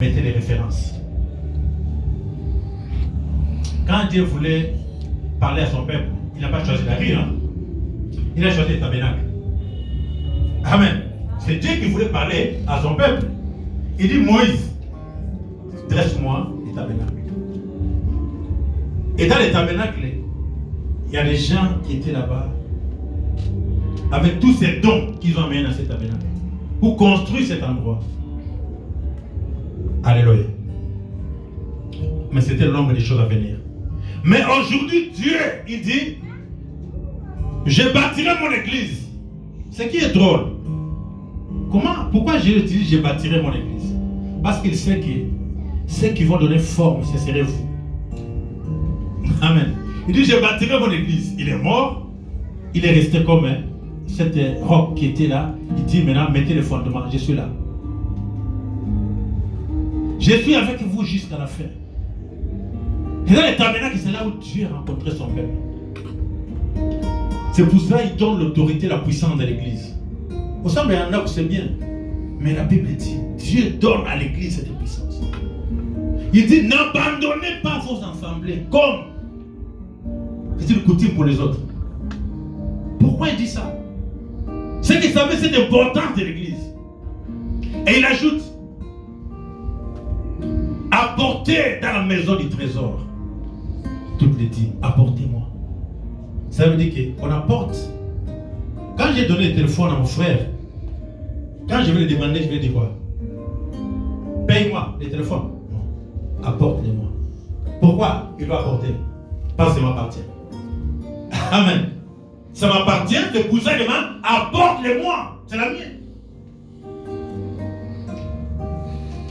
Mettez les références. Quand Dieu voulait parler à son peuple, il n'a pas choisi la rue, hein? Il a choisi le tabernacle. Amen. C'est Dieu qui voulait parler à son peuple. Il dit, Moïse, dresse-moi les tabernacles. Et dans les tabernacles, il y a des gens qui étaient là-bas avec tous ces dons qu'ils ont amenés dans ces tabernacles pour construire cet endroit. Alléluia. Mais c'était l'ombre des choses à venir. Mais aujourd'hui, Dieu, il dit, je bâtirai mon église. Ce qui est drôle. Pourquoi Jésus dit, je bâtirai mon église? Parce qu'il sait que ceux qui vont donner forme, ce serait vous. Amen. Il dit, je bâtirai mon église. Il est mort. Il est resté comme cette roc qui était là. Il dit, maintenant, mettez le fondement. Je suis là. Je suis avec vous jusqu'à la fin. Et dans les tabernacles, c'est là où Dieu a rencontré son peuple. C'est pour ça qu'il donne l'autorité, la puissance de l'église. Au sein, il y en a où c'est bien. Mais la Bible dit, Dieu donne à l'église cette puissance. Il dit, n'abandonnez pas vos assemblées comme c'est une coutume pour les autres. Pourquoi il dit ça? C'est qu'il savait cette importance de l'église. Et il ajoute, apportez dans la maison du trésor toutes les dîmes, apportez-moi. Ça veut dire qu'on apporte. Quand j'ai donné le téléphone à mon frère, quand je vais le demander, je vais dire quoi? Paye-moi les téléphones. Non. Apporte-les-moi. Pourquoi il doit apporter? Parce que ça m'appartient. Amen. Ça m'appartient, c'est pour ça qu'il demande, apporte-les-moi. C'est la mienne.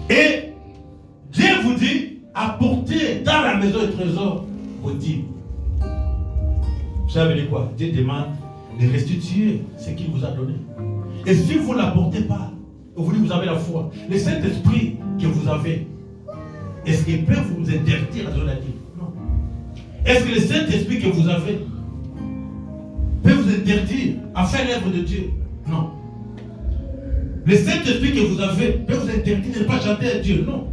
Et Dieu vous dit, apportez dans la maison du trésor vos dîmes. Ça veut dire quoi? Dieu demande de restituer ce qu'il vous a donné. Et si vous ne l'apportez pas, vous dites que vous avez la foi, le Saint-Esprit que vous avez, est-ce qu'il peut vous interdire de donner la dîme? Non. Est-ce que le Saint-Esprit que vous avez peut vous interdire à faire l'œuvre de Dieu? Non. Le Saint-Esprit que vous avez peut vous interdire de ne pas chanter à Dieu? Non.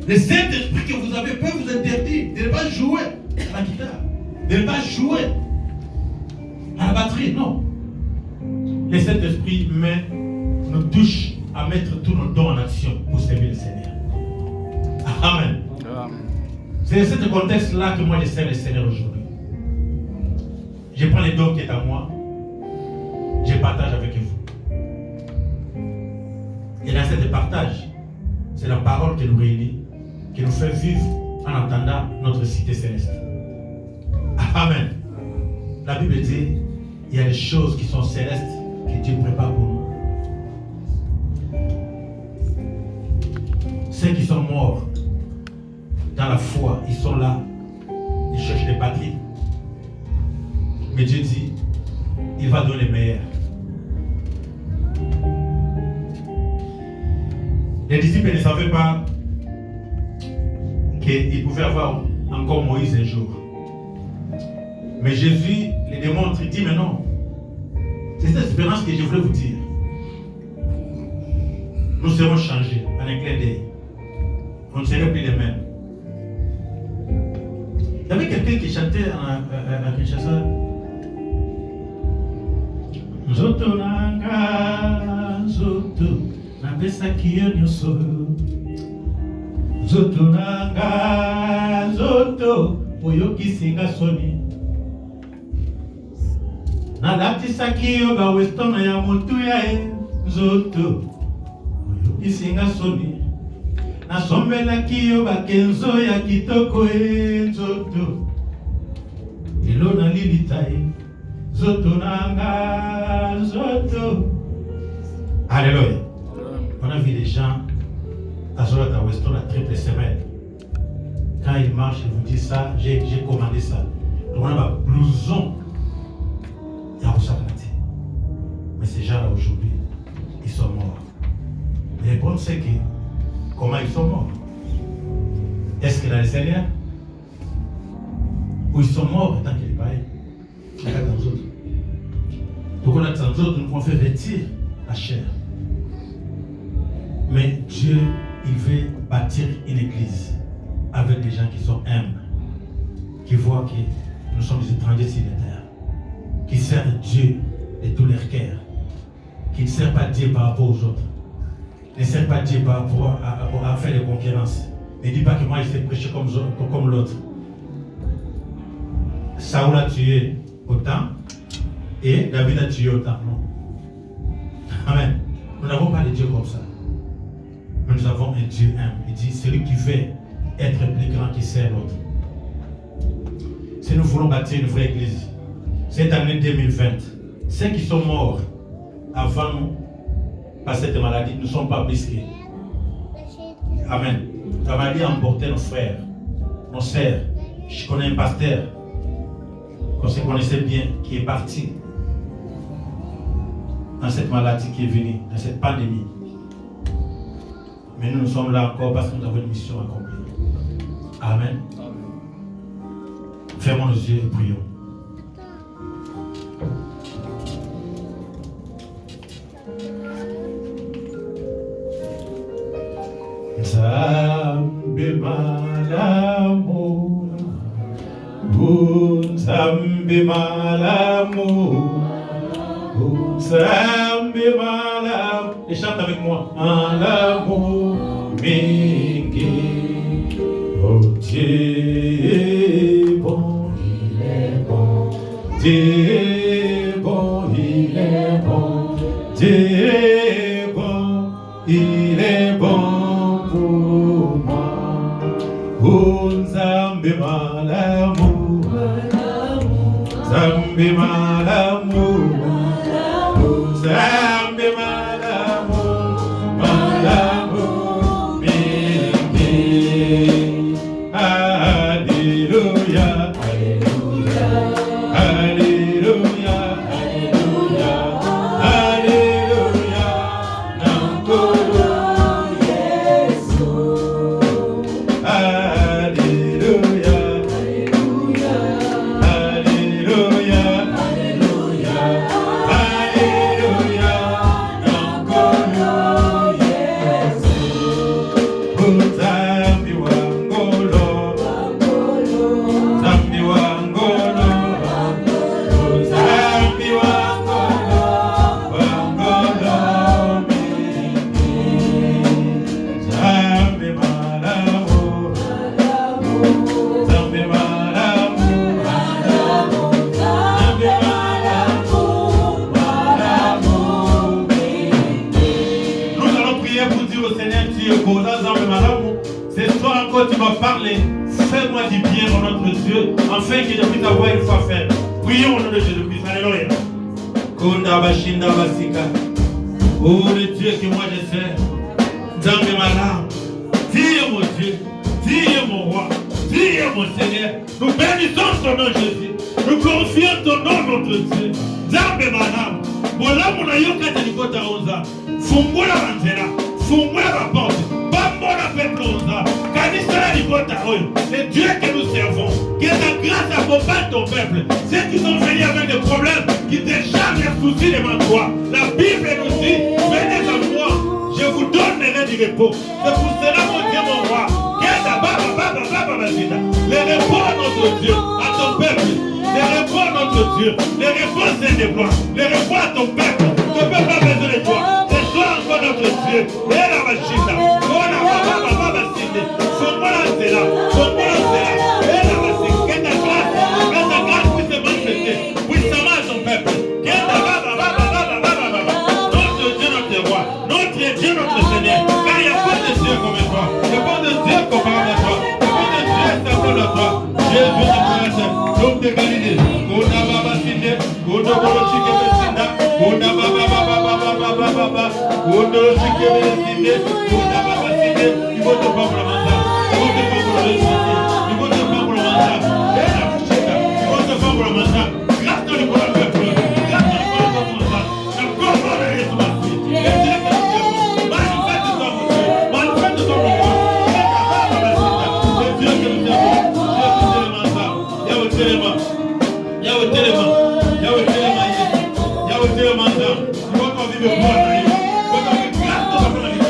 Le Saint-Esprit que vous avez peut vous interdire de ne pas jouer à la guitare, de ne pas jouer à la batterie? Non. Le Saint-Esprit nous touche à mettre tous nos dons en action pour servir le Seigneur. Amen. C'est dans ce contexte-là que moi je sers le Seigneur aujourd'hui. Je prends les dons qui sont à moi, je partage avec vous. Et dans ce partage, c'est la parole qui nous réunit, qui nous fait vivre en entendant notre cité céleste. Amen. La Bible dit, il y a des choses qui sont célestes que Dieu prépare pour nous. Ceux qui sont morts dans la foi, ils sont là, ils cherchent des patries. Mais Dieu dit, il va donner les meilleurs. Les disciples ne savaient pas qu'ils pouvaient avoir encore Moïse un jour. Mais Jésus les démontre, il dit, mais non. C'est cette espérance que je voulais vous dire. Nous serons changés en un clin d'œil. On ne serait plus les mêmes. Il y avait quelqu'un qui chantait à Kinshasa. Nzoto nanga, nzoto, napesaki yo nyonso. Nzoto nanga, nzoto, oyokisinga soni. Nalatisaki yo ba weston ya motuya nzoto, oyokisinga soni. Nasombelaki yo ba kenzo ya kitoko nzoto. Elo na lilita Zoto nanga, zoto. Alléluia. On a vu des gens à Zolata Weston la triple semaine. Quand ils marchent, ils vous disent ça, j'ai commandé ça. Donc on a un blouson. Il y a mais ces gens-là aujourd'hui, ils sont morts. Mais le problème c'est que, comment ils sont morts? Est-ce que dans le Seigneur? Ou ils sont morts tant qu'ils paient? Il y a dans autres. Donc on a dans autres, nous pouvons faire vêtir la chair. Mais Dieu, il veut bâtir une église avec des gens qui sont humbles, qui voient que nous sommes des étrangers sur la terre, qui servent Dieu de tous leurs cœurs, qui ne servent pas Dieu par rapport aux autres, ne servent pas Dieu par rapport à faire des concurrences. Ne dis pas que moi je sais prêcher comme l'autre. Saoul a tué autant et David a tué autant. Non. Amen. Nous n'avons pas de Dieu comme ça. Mais nous avons un Dieu humble. Il dit, celui qui veut être plus grand qui sert l'autre. Si nous voulons bâtir une vraie église, cette année 2020, ceux qui sont morts avant nous, par cette maladie, ne sont pas brisqués. Amen. La maladie a emporté nos frères, nos sœurs. Je connais un pasteur qu'on se connaissait bien, qui est parti dans cette maladie qui est venue, dans cette pandémie. Mais nous sommes là encore parce que nous avons une mission à accomplir. Amen. Fermons nos yeux et prions. Nzambe malamu, Nzambe malamu, Nzambe malamu. Et chante avec moi. Malamu mingi, oh Dieu est bon, il est bon. Dieu est bon, il est bon. Dieu est bon, il est bon pour moi. Oh Nzambe malamu, Nzambe malamu, Nzambe malamu, malamu mingi. Alléluia, alléluia, alléluia, alléluia, alléluia. Nankolo Yesu. Alléluia, alléluia, alléluia, alléluia, alléluia. Nankolo Yesu. Nzambi wangolo, Nzambi wangolo, Nzambi wangolo, wangolo mingi. Nzambi malamu, Nzambi malamu, Nzambi malamu, malamu mingi. Nous allons prier pour dire au Seigneur, tu es beau, Nzambi malamu. Ce soir encore tu vas parler. Fais-moi du bien, mon notre Dieu, afin que je puisse avoir une foi ferme. Prions au nom de Jésus-Christ. Alléluia. Kunda bashinda basika. Oh le Dieu que moi je sers. Nzambe malamu. Tu es mon Dieu. Tu es mon roi. Tu es mon Seigneur. Nous bénissons ton nom Jésus. Nous confions ton nom notre Dieu. Nzambe malamu. Bolamu na yoka talikota oza. Fungula banzela. Fungula la porte. Bambola peuple oza. Kanisa la likota oyo. C'est Dieu que nous servons. Que ta grâce accompagne ton peuple. Ceux qui sont venus avec des problèmes, qui déchargent les soucis devant toi. La Bible nous dit, venez à moi, je vous donnerai du repos. C'est pour cela, mon Dieu, mon roi. Les repos à notre Dieu, à ton peuple. Les repos à notre Dieu. Les repos c'est de gloire. Les repos à ton peuple. Ne peut pas besoin de toi. C'est toi encore notre Dieu. Et la machine. Fais-moi la cela. Fais-moi la cela. Et la machine. Que ta grâce puisse se manifester. Puissamment à ton peuple. Notre Dieu, notre roi. Notre Dieu, notre Seigneur. Car il n'y a pas de Dieu comme toi. Il n'y a pas de Dieu comparable à toi. Il n'y a pas de Dieu semblable à toi. Jésus de Nazareth, l'homme de Galilée. Kona baba sinde. Kona bolo chikebe sinda. Kona baba baba baba baba baba. Kona chikebe sinde. Kona baba sinde. Il faut te prendre la main. Il faut te prendre le soutien. Il faut te prendre la main. Et la chika. Il faut te prendre la main. Grâce à l'école de peuple. Grâce à l'école de ton sang. La couronne de Jésus Christ. Et Dieu que nous servons. Manifeste ton Dieu. Manifeste ton Dieu. C'est Dieu que nous servons. Dieu que nous servons. Yahweh Téléma. Yahweh Téléma. Yahweh Téléma. Il faut qu'on vive pour la vie. Il faut qu'on vive grâce à la vie.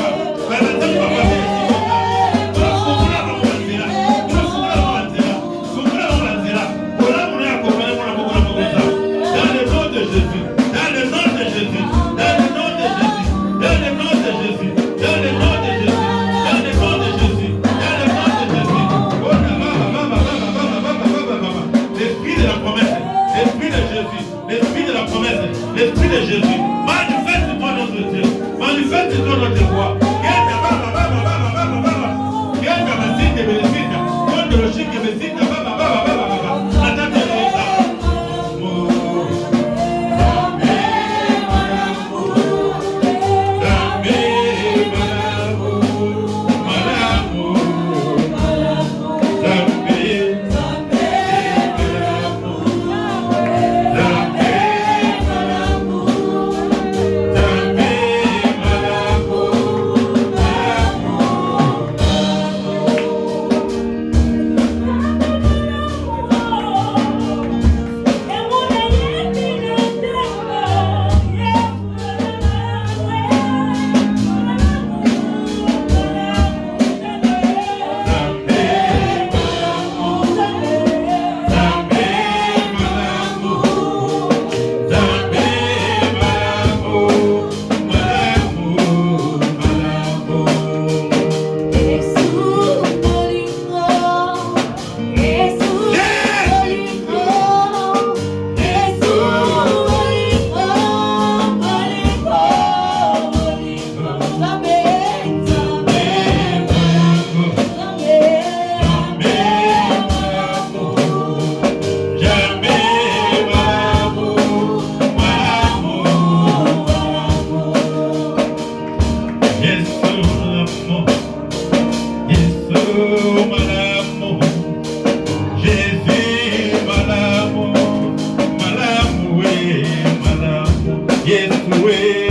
malamu. Jésus, malamu. Malamu, oui, malamu. Yesu, oui.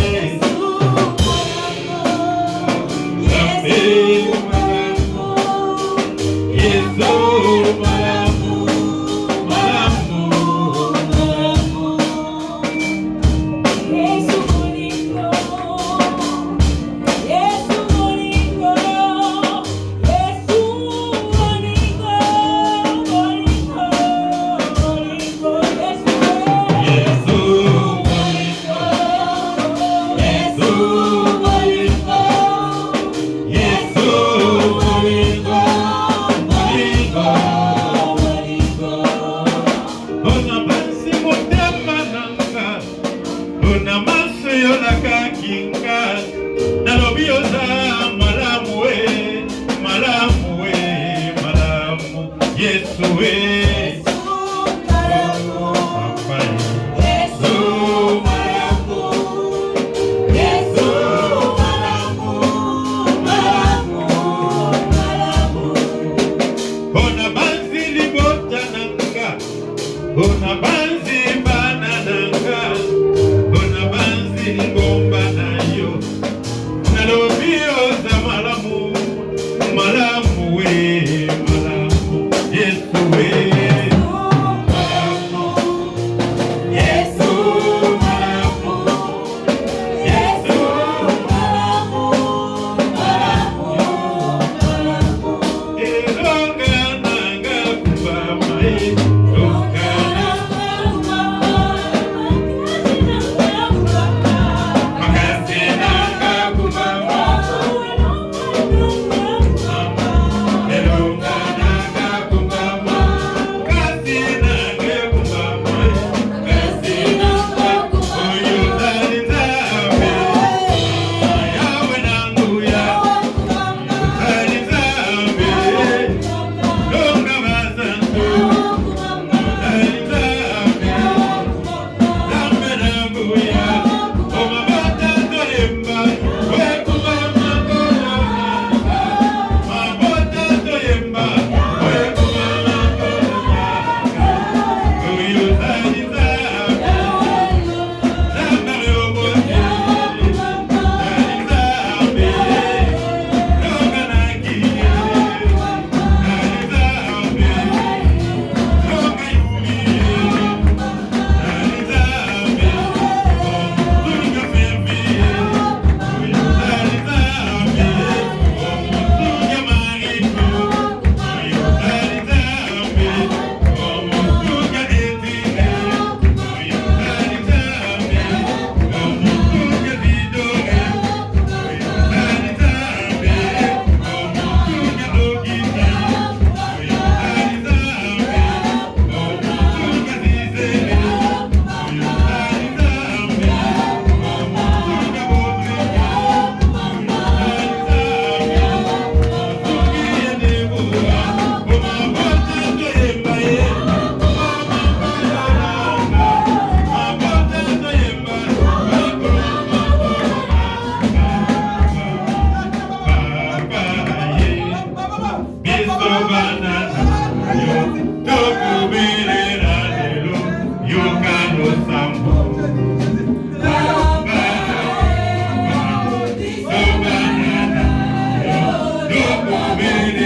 Amen.